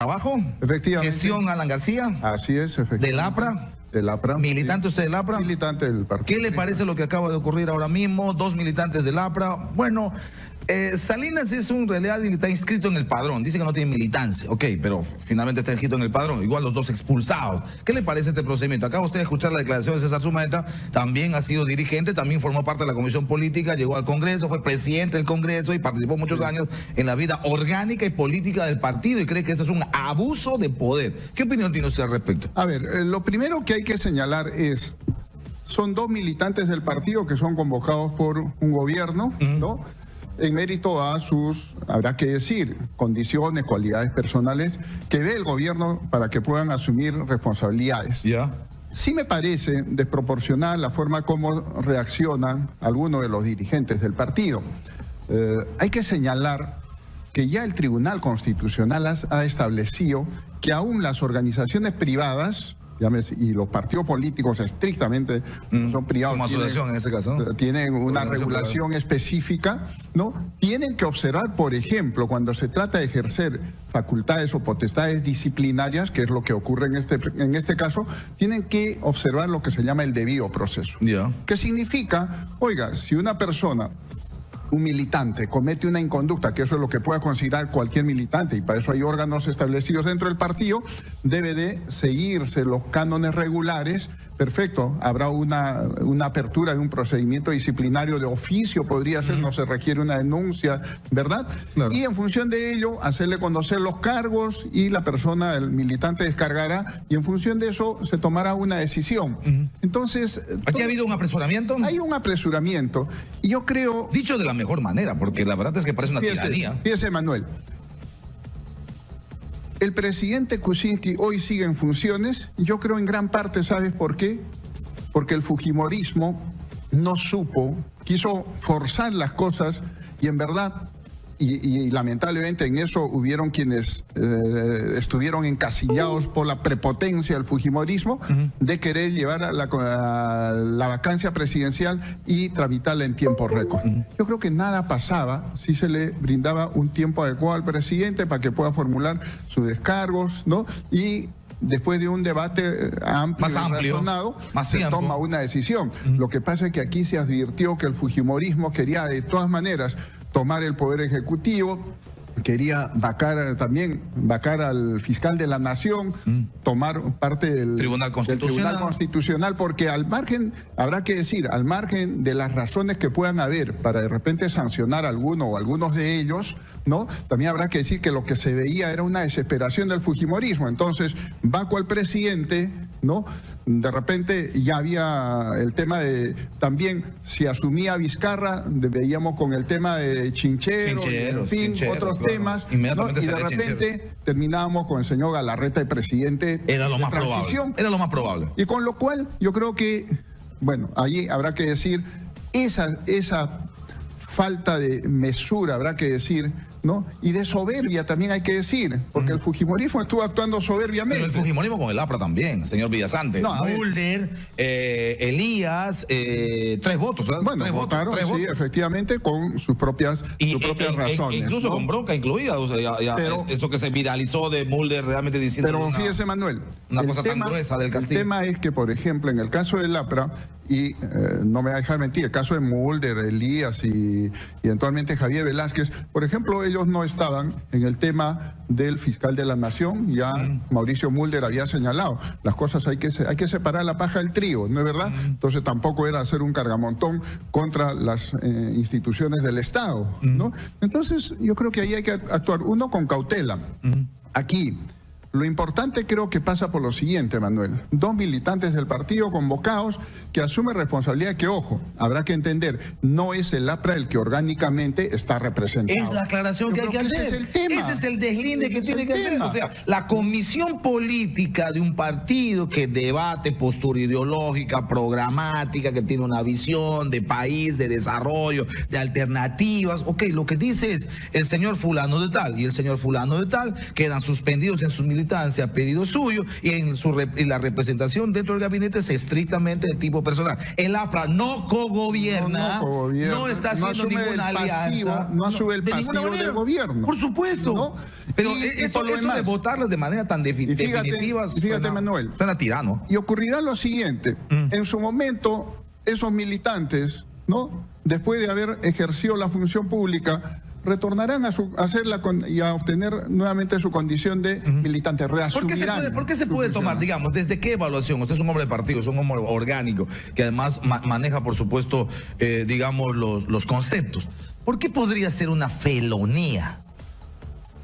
Trabajo. Efectivamente. Gestión Alan García. Así es, efectivamente. Del APRA. Del APRA. ¿Militante usted del APRA? Militante del partido. ¿Qué le parece lo que acaba de ocurrir ahora mismo? 2 militantes del APRA. Bueno, Salinas es un realidad y está inscrito en el padrón. Dice que no tiene militancia. Ok, pero finalmente está inscrito en el padrón. Igual los 2 expulsados. ¿Qué le parece este procedimiento? Acaba usted de escuchar la declaración de César Sumaeta. También ha sido dirigente, también formó parte de la comisión política, llegó al Congreso, fue presidente del Congreso y participó muchos años en la vida orgánica y política del partido y cree que esto es un abuso de poder. ¿Qué opinión tiene usted al respecto? A ver, lo primero que hay que señalar es, son 2 militantes del partido que son convocados por un gobierno, ¿no? En mérito a sus, habrá que decir, condiciones, cualidades personales que ve el gobierno para que puedan asumir responsabilidades. Ya. Sí me parece desproporcionada la forma como reaccionan algunos de los dirigentes del partido. Hay que señalar que ya el Tribunal Constitucional ha establecido que aún las organizaciones privadas y los partidos políticos estrictamente son privados. Como asociación en ese caso, ¿no? Tienen una regulación específica, ¿no? Tienen que observar, por ejemplo, cuando se trata de ejercer facultades o potestades disciplinarias, que es lo que ocurre en este caso, tienen que observar lo que se llama el debido proceso. ¿Qué significa? Oiga, si una persona, un militante, comete una inconducta, que eso es lo que pueda considerar cualquier militante, y para eso hay órganos establecidos dentro del partido, debe de seguirse los cánones regulares. Perfecto, habrá una apertura de un procedimiento disciplinario de oficio, podría ser, no se requiere una denuncia, ¿verdad? Claro. Y en función de ello, hacerle conocer los cargos y la persona, el militante, descargará y en función de eso se tomará una decisión. Entonces... ¿Aquí ha habido un apresuramiento? Hay un apresuramiento y yo creo... Dicho de la mejor manera, porque la verdad es que parece una tiranía. Fíjese, Manuel. El presidente Kuczynski hoy sigue en funciones, yo creo en gran parte, ¿sabes por qué? Porque el fujimorismo no supo, quiso forzar las cosas y en verdad, y lamentablemente en eso hubieron quienes estuvieron encasillados por la prepotencia del fujimorismo de querer llevar a la vacancia presidencial y tramitarla en tiempo récord. Yo creo que nada pasaba si se le brindaba un tiempo adecuado al presidente para que pueda formular sus descargos, ¿no? Y después de un debate amplio y razonado, se toma una decisión. Lo que pasa es que aquí se advirtió que el fujimorismo quería de todas maneras tomar el poder ejecutivo, quería vacar al fiscal de la Nación, tomar parte del Tribunal Constitucional, porque al margen, habrá que decir, al margen de las razones que puedan haber para de repente sancionar a alguno o algunos de ellos, ¿no? También habrá que decir que lo que se veía era una desesperación del fujimorismo. Entonces, vaco al presidente, ¿no? De repente ya había el tema de, también si asumía Vizcarra, veíamos con el tema de Chinchero, en fin, otros temas, ¿no? Y de repente terminábamos con el señor Galarreta, el presidente. Era lo más probable. Era lo más probable. Y con lo cual yo creo que, bueno, allí habrá que decir, esa falta de mesura, habrá que decir, ¿no? Y de soberbia también hay que decir, porque el fujimorismo estuvo actuando soberbiamente. Pero el fujimorismo con el APRA también, señor Villasante. No, Mulder, Elías, 3 votos, ¿verdad? Bueno, votaron, sí, votos, efectivamente, con sus propias razones. Incluso, ¿no? Con bronca incluida, o sea, pero, eso que se viralizó de Mulder realmente diciendo... Pero fíjese, Manuel, una cosa tan gruesa del Castillo. El tema es que, por ejemplo, en el caso del APRA, y no me va a dejar mentir, el caso de Mulder, Elías y eventualmente Javier Velázquez, por ejemplo, ellos no estaban en el tema del fiscal de la Nación. Ya Mauricio Mulder había señalado, las cosas hay que separar la paja del trigo, ¿no es verdad? Entonces tampoco era hacer un cargamontón contra las instituciones del Estado, ¿no? Entonces yo creo que ahí hay que actuar, uno, con cautela. Aquí lo importante creo que pasa por lo siguiente, Manuel. 2 militantes del partido convocados que asumen responsabilidad que, ojo, habrá que entender, no es el APRA el que orgánicamente está representado. Es la aclaración que hay que hacer. Ese es el deslinde que tiene que hacer. O sea, la comisión política de un partido que debate postura ideológica, programática, que tiene una visión de país, de desarrollo, de alternativas. Ok, lo que dice es el señor fulano de tal y el señor fulano de tal quedan suspendidos en sus militares militancia a pedido suyo y en la representación dentro del gabinete es estrictamente de tipo personal. El APRA no cogobierna, no está haciendo ninguna alianza. No asume el pasivo del gobierno. Por supuesto. ¿No? Pero esto de votarlos de manera tan definitiva fíjate, Manuel, suena tirano. Y ocurrirá lo siguiente. En su momento, esos militantes, ¿no?, después de haber ejercido la función pública, retornarán a hacerla y a obtener nuevamente su condición de militante. Reasumirán. ¿Por qué se puede tomar, digamos, desde qué evaluación? Usted es un hombre de partido, es un hombre orgánico, que además maneja, por supuesto, digamos, los conceptos. ¿Por qué podría ser una felonía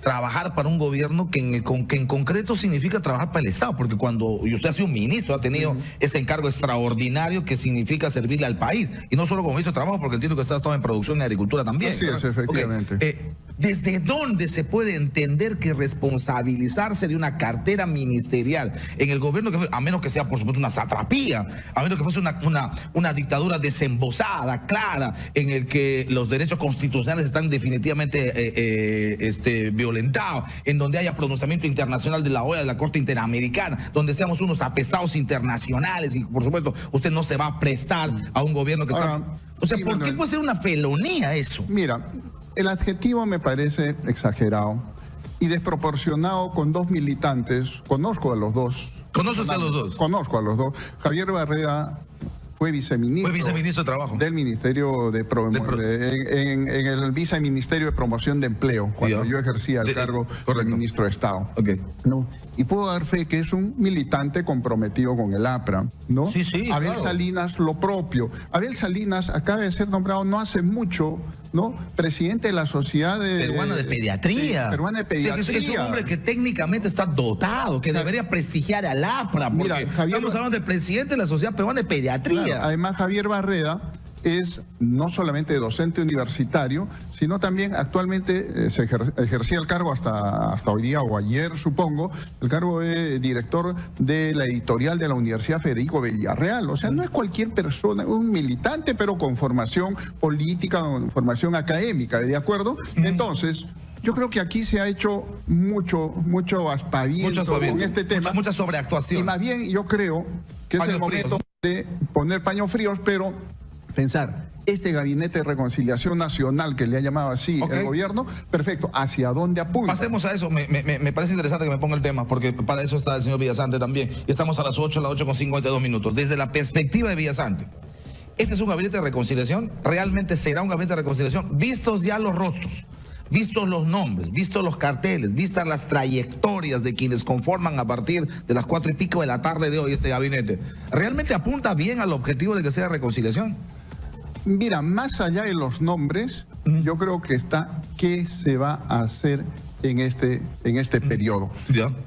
trabajar para un gobierno que en concreto significa trabajar para el Estado? Porque y usted ha sido un ministro, ha tenido ese encargo extraordinario que significa servirle al país. Y no solo como ministro de Trabajo, porque entiendo que usted ha estado en producción y agricultura también. Así es, efectivamente. Okay. ¿Desde dónde se puede entender que responsabilizarse de una cartera ministerial en el gobierno, a menos que sea, por supuesto, una satrapía, a menos que fuese una dictadura desembosada, clara, en el que los derechos constitucionales están definitivamente violentados, en donde haya pronunciamiento internacional de la OEA, de la Corte Interamericana, donde seamos unos apestados internacionales y, por supuesto, usted no se va a prestar a un gobierno que está... O sea, ¿por qué puede ser una felonía eso? Mira, el adjetivo me parece exagerado y desproporcionado con dos militantes. Conozco a los dos. ¿Conoce usted a los dos? Conozco a los dos. Javier Barreda fue viceministro. Fue viceministro de Trabajo. Del Ministerio en el Viceministerio de Promoción de Empleo, cuando yo ejercía el cargo de ministro de Estado. Okay. ¿No? Y puedo dar fe que es un militante comprometido con el APRA, ¿no? Sí, sí, Abel claro. Salinas, lo propio. Abel Salinas acaba de ser nombrado no hace mucho, ¿no?, presidente de la Sociedad Peruana de Pediatría. Sí, peruana de Pediatría. O sea, es un hombre que técnicamente está dotado, que debería prestigiar al APRA, porque estamos hablando del presidente de la Sociedad Peruana de Pediatría. Claro, además, Javier Barreda es no solamente docente universitario, sino también actualmente se ejercía el cargo hasta hoy día o ayer, supongo, el cargo de director de la editorial de la Universidad Federico Villarreal. O sea, no es cualquier persona, un militante, pero con formación política, con formación académica, ¿de acuerdo? Entonces, yo creo que aquí se ha hecho mucho aspaviento con este tema. Mucha sobreactuación. Y más bien yo creo que es el momento de poner paños fríos, pero pensar, este gabinete de reconciliación nacional, que le ha llamado así el gobierno, perfecto, ¿hacia dónde apunta? Pasemos a eso. Me parece interesante que me ponga el tema, porque para eso está el señor Villasante también. Y estamos a las 8:52 minutos. Desde la perspectiva de Villasante, ¿este es un gabinete de reconciliación? ¿Realmente será un gabinete de reconciliación? Vistos ya los rostros, vistos los nombres, vistos los carteles, vistas las trayectorias de quienes conforman a partir de las 4:00 de la tarde de hoy este gabinete, ¿realmente apunta bien al objetivo de que sea reconciliación? Mira, más allá de los nombres, yo creo que está qué se va a hacer en este periodo.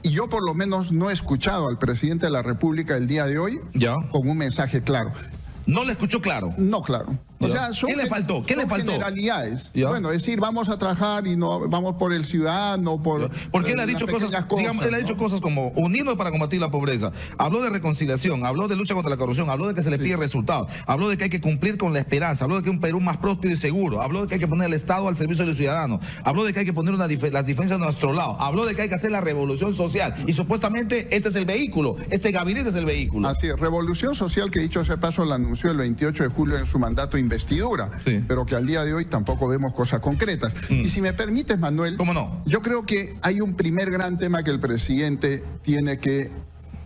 Y yo por lo menos no he escuchado al presidente de la República el día de hoy con un mensaje claro. ¿No le escuchó claro? No, claro. O sea, ¿Qué le faltó? ¿Qué le faltó? Generalidades. Bueno, decir, vamos a trabajar y no vamos por el ciudadano, porque él ha dicho cosas, digamos, él ha dicho cosas como unirnos para combatir la pobreza. Habló de reconciliación, habló de lucha contra la corrupción, habló de que se le pide resultados, habló de que hay que cumplir con la esperanza, habló de que un Perú más próspero y seguro, habló de que hay que poner el Estado al servicio del ciudadano, habló de que hay que poner las diferencias a nuestro lado, habló de que hay que hacer la revolución social y supuestamente este es el vehículo, este gabinete es el vehículo. Así es, revolución social que dicho sea paso la anunció el 28 de julio en su mandato de investidura. Pero que al día de hoy tampoco vemos cosas concretas. Y si me permites, Manuel, ¿cómo no? Yo creo que hay un primer gran tema que el presidente tiene que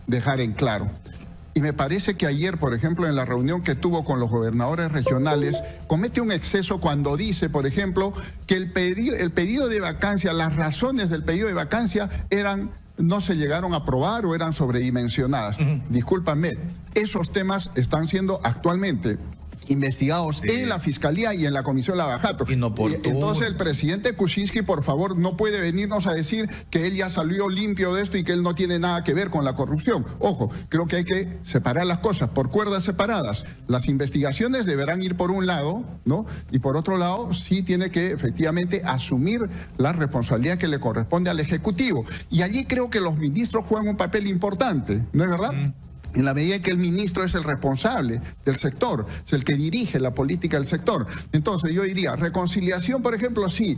dejar en claro. Y me parece que ayer, por ejemplo, en la reunión que tuvo con los gobernadores regionales, comete un exceso cuando dice, por ejemplo, que el pedido de vacancia, las razones del pedido de vacancia no se llegaron a aprobar o eran sobredimensionadas. Discúlpame, esos temas están siendo actualmente investigados en la Fiscalía y en la Comisión Lavajato. Entonces el presidente Kuczynski, por favor, no puede venirnos a decir que él ya salió limpio de esto y que él no tiene nada que ver con la corrupción. Ojo, creo que hay que separar las cosas por cuerdas separadas. Las investigaciones deberán ir por un lado, ¿no? Y por otro lado, sí tiene que efectivamente asumir la responsabilidad que le corresponde al Ejecutivo. Y allí creo que los ministros juegan un papel importante, ¿no es verdad? En la medida en que el ministro es el responsable del sector, es el que dirige la política del sector. Entonces yo diría, reconciliación, por ejemplo, sí.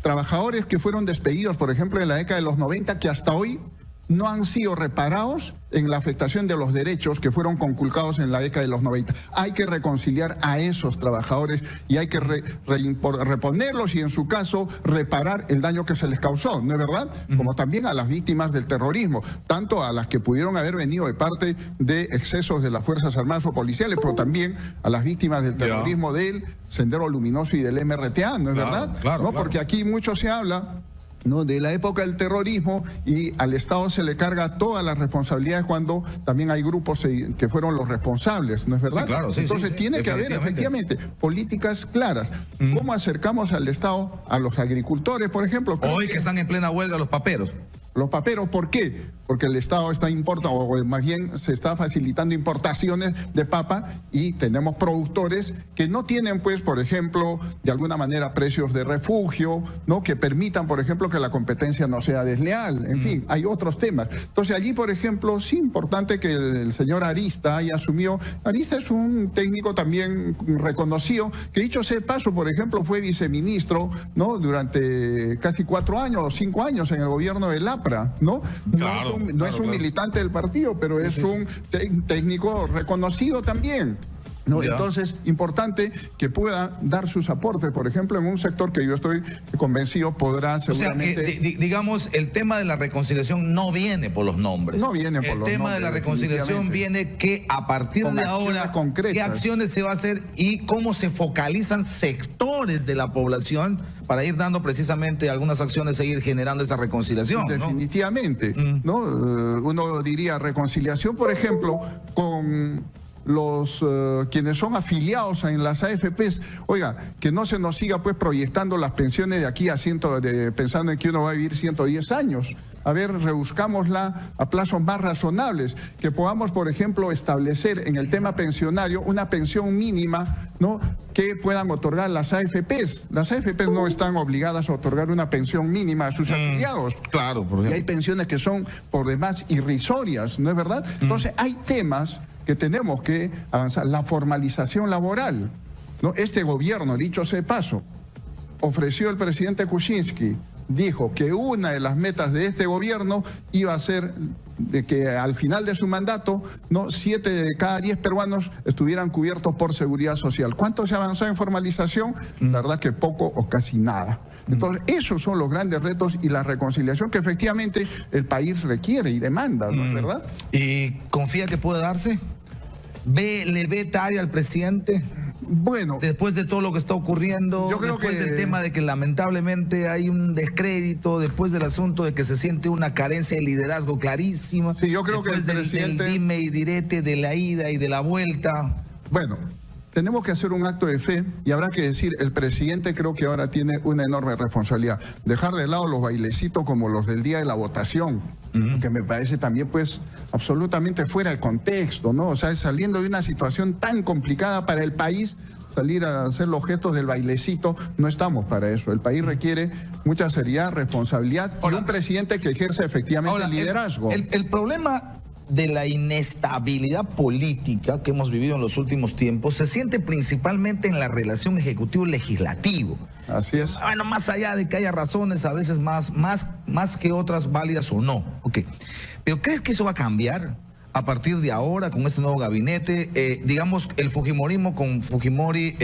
Trabajadores que fueron despedidos, por ejemplo, en la década de los 90, que hasta hoy no han sido reparados en la afectación de los derechos que fueron conculcados en la década de los 90. Hay que reconciliar a esos trabajadores y hay que reponerlos y, en su caso, reparar el daño que se les causó, ¿no es verdad? Como también a las víctimas del terrorismo, tanto a las que pudieron haber venido de parte de excesos de las Fuerzas Armadas o policiales, pero también a las víctimas del terrorismo del Sendero Luminoso y del MRTA, ¿no es verdad? Claro. Porque aquí mucho se habla, ¿no?, de la época del terrorismo, y al Estado se le carga todas las responsabilidades cuando también hay grupos que fueron los responsables, ¿no es verdad? Sí, claro, sí, entonces tiene que haber efectivamente políticas claras. ¿Cómo acercamos al Estado a los agricultores, por ejemplo? Hoy que están en plena huelga los paperos. Los paperos, ¿por qué? Porque el Estado está importando, o más bien se está facilitando importaciones de papa, y tenemos productores que no tienen, pues, por ejemplo, de alguna manera precios de refugio, ¿no?, que permitan, por ejemplo, que la competencia no sea desleal. En fin, hay otros temas. Entonces allí, por ejemplo, sí importante que el señor Arista haya asumido. Arista es un técnico también reconocido, que, dicho sea de paso, por ejemplo, fue viceministro, ¿no?, durante casi 4 años o 5 años en el gobierno del APRA, ¿no? Claro. No es un militante del partido, pero es un técnico reconocido también, ¿no? Entonces, importante que pueda dar sus aportes, por ejemplo, en un sector que yo estoy convencido podrá seguramente... O sea, que, digamos, el tema de la reconciliación no viene por los nombres. No viene por los nombres. El tema de la reconciliación viene que a partir de ahora, qué acciones se va a hacer y cómo se focalizan sectores de la población para ir dando precisamente algunas acciones e ir generando esa reconciliación. Definitivamente, ¿no? Uno diría reconciliación, por ejemplo, con los quienes son afiliados en las AFPs. Oiga, que no se nos siga, pues, proyectando las pensiones de aquí a pensando en que uno va a vivir 110 años. A ver, rebuscámosla a plazos más razonables, que podamos, por ejemplo, establecer en el tema pensionario una pensión mínima, ¿no?, que puedan otorgar las AFPs. Las AFPs no están obligadas a otorgar una pensión mínima a sus afiliados. Claro, por ejemplo. Y hay pensiones que son por demás irrisorias, ¿no es verdad? Entonces hay temas que tenemos que avanzar. La formalización laboral, ¿no? Este gobierno, dicho sea de paso, ofreció el presidente Kuczynski, dijo que una de las metas de este gobierno iba a ser de que al final de su mandato, ¿no?, 7 de cada 10 peruanos estuvieran cubiertos por seguridad social. ¿Cuánto se ha avanzado en formalización? La verdad que poco o casi nada. Entonces, esos son los grandes retos y la reconciliación que efectivamente el país requiere y demanda, ¿no es verdad? ¿Y confía que puede darse? ¿Le ve talla al presidente? Bueno, después de todo lo que está ocurriendo, yo creo después del tema de que lamentablemente hay un descrédito, después del asunto de que se siente una carencia de liderazgo clarísima, sí, yo creo después que el presidente... del dime y direte, de la ida y de la vuelta. Bueno, tenemos que hacer un acto de fe y habrá que decir, el presidente creo que ahora tiene una enorme responsabilidad. Dejar de lado los bailecitos como los del día de la votación, que me parece también, pues, absolutamente fuera de contexto, ¿no? O sea, saliendo de una situación tan complicada para el país, salir a hacer los gestos del bailecito, no estamos para eso. El país requiere mucha seriedad, responsabilidad y un presidente que ejerce efectivamente el liderazgo. El problema de la inestabilidad política que hemos vivido en los últimos tiempos se siente principalmente en la relación ejecutivo-legislativo. Así es. Bueno, más allá de que haya razones a veces más que otras válidas o no. Ok. ¿Pero crees que eso va a cambiar a partir de ahora con este nuevo gabinete? Digamos, el fujimorismo con Fujimori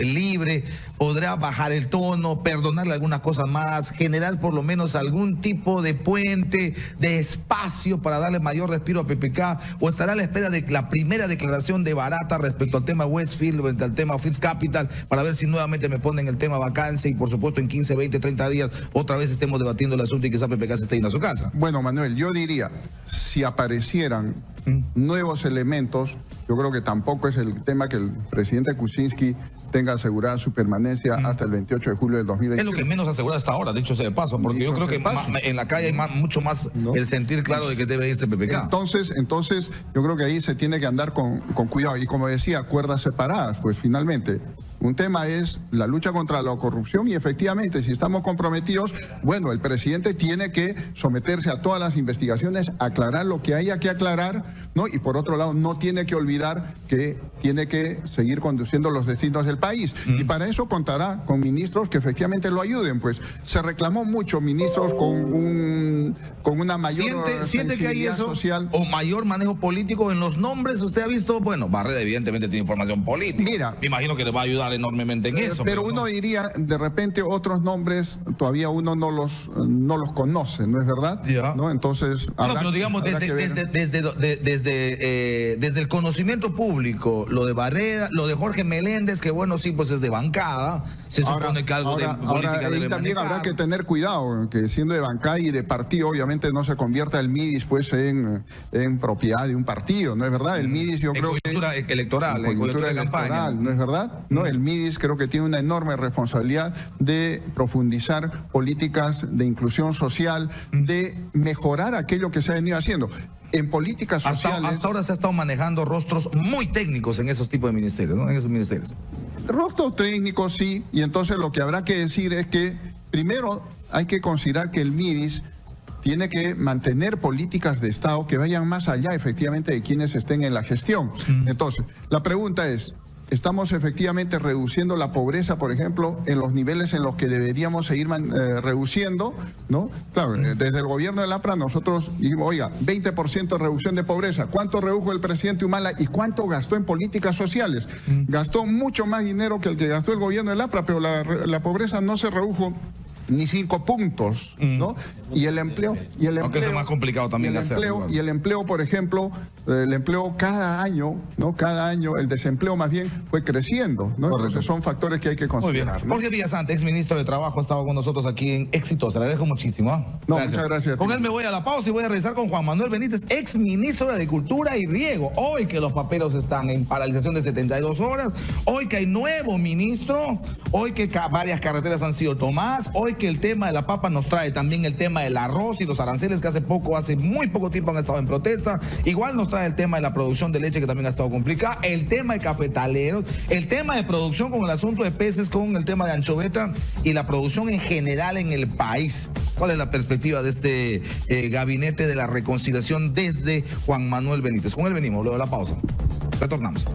libre podrá bajar el tono, perdonarle algunas cosas más, generar por lo menos algún tipo de puente, de espacio para darle mayor respiro a PPK, o estará a la espera de la primera declaración de Barata respecto al tema Westfield, frente al tema First Capital, para ver si nuevamente me ponen el tema vacancia y, por supuesto, en 15, 20, 30 días otra vez estemos debatiendo el asunto y quizá PPK se esté yendo a su casa? Bueno, Manuel, yo diría, si aparecieran nuevos elementos, yo creo que tampoco es el tema que el presidente Kuczynski tenga asegurada su permanencia hasta el 28 de julio del 2020. Es lo que menos asegura hasta ahora, dicho sea de paso, porque yo creo que en la calle hay mucho más el sentir claro de que debe irse PPK. Entonces, yo creo que ahí se tiene que andar con cuidado. Y como decía, cuerdas separadas, pues finalmente Un tema es la lucha contra la corrupción y efectivamente, si estamos comprometidos, bueno, el presidente tiene que someterse a todas las investigaciones, aclarar lo que haya que aclarar, ¿no? Y por otro lado, no tiene que olvidar que tiene que seguir conduciendo los destinos del país. Y para eso contará con ministros que efectivamente lo ayuden. Pues se reclamó mucho ministros con una mayor ¿Siente que hay eso social. O mayor manejo político en los nombres? Usted ha visto, bueno, Barreda evidentemente tiene información política. Mira, me imagino que le va a ayudar enormemente en eso. Pero uno diría, de repente otros nombres todavía uno no los conoce, ¿no es verdad? Ya. ¿No? Entonces, no, pero digamos, desde el conocimiento público, lo de Barreda, lo de Jorge Meléndez, que bueno, sí, pues es de bancada, se supone que algo de política ahí debe también manejar. habrá que tener cuidado, que siendo de bancada y de partido, obviamente no se convierta el MIDIS pues en propiedad de un partido, ¿no es verdad? El MIDIS yo creo que... electoral, en coyuntura de campaña. ¿No es verdad? ¿No? El MIDIS creo que tiene una enorme responsabilidad de profundizar políticas de inclusión social, de mejorar aquello que se ha venido haciendo. En políticas sociales... Hasta ahora se ha estado manejando rostros muy técnicos en esos tipos de ministerios, ¿no? En esos ministerios. Rostros técnicos, sí, y entonces lo que habrá que decir es que primero hay que considerar que el MIDIS tiene que mantener políticas de Estado que vayan más allá efectivamente de quienes estén en la gestión. Entonces, la pregunta es, ¿estamos efectivamente reduciendo la pobreza, por ejemplo, en los niveles en los que deberíamos seguir reduciendo? ¿No? Claro, desde el gobierno del APRA nosotros dijimos, oiga, 20% de reducción de pobreza. ¿Cuánto redujo el presidente Humala y cuánto gastó en políticas sociales? Gastó mucho más dinero que el que gastó el gobierno del APRA, pero la pobreza no se redujo ni 5 puntos, ¿no? Y el empleo, aunque eso es más complicado también de hacer. Y el empleo, por ejemplo, el empleo cada año, ¿no? Cada año el desempleo más bien fue creciendo, ¿no? Entonces son factores que hay que considerar. Muy bien. Jorge Villasante, exministro de Trabajo, ha estado con nosotros aquí en Exitosa. Le dejo muchísimo. No, gracias. Muchas gracias. Con él me voy a la pausa y voy a regresar con Juan Manuel Benítez, exministro de Agricultura y Riego. Hoy que los paperos están en paralización de 72 horas, hoy que hay nuevo ministro, hoy que varias carreteras han sido tomadas, hoy que el tema de la papa nos trae también el tema del arroz y los aranceles que hace muy poco tiempo han estado en protesta. Igual nos trae el tema de la producción de leche que también ha estado complicada, el tema de cafetaleros, el tema de producción con el asunto de peces, con el tema de anchoveta y la producción en general en el país. ¿Cuál es la perspectiva de este gabinete de la reconciliación desde Juan Manuel Benítez? Con él venimos, luego de la pausa. Retornamos.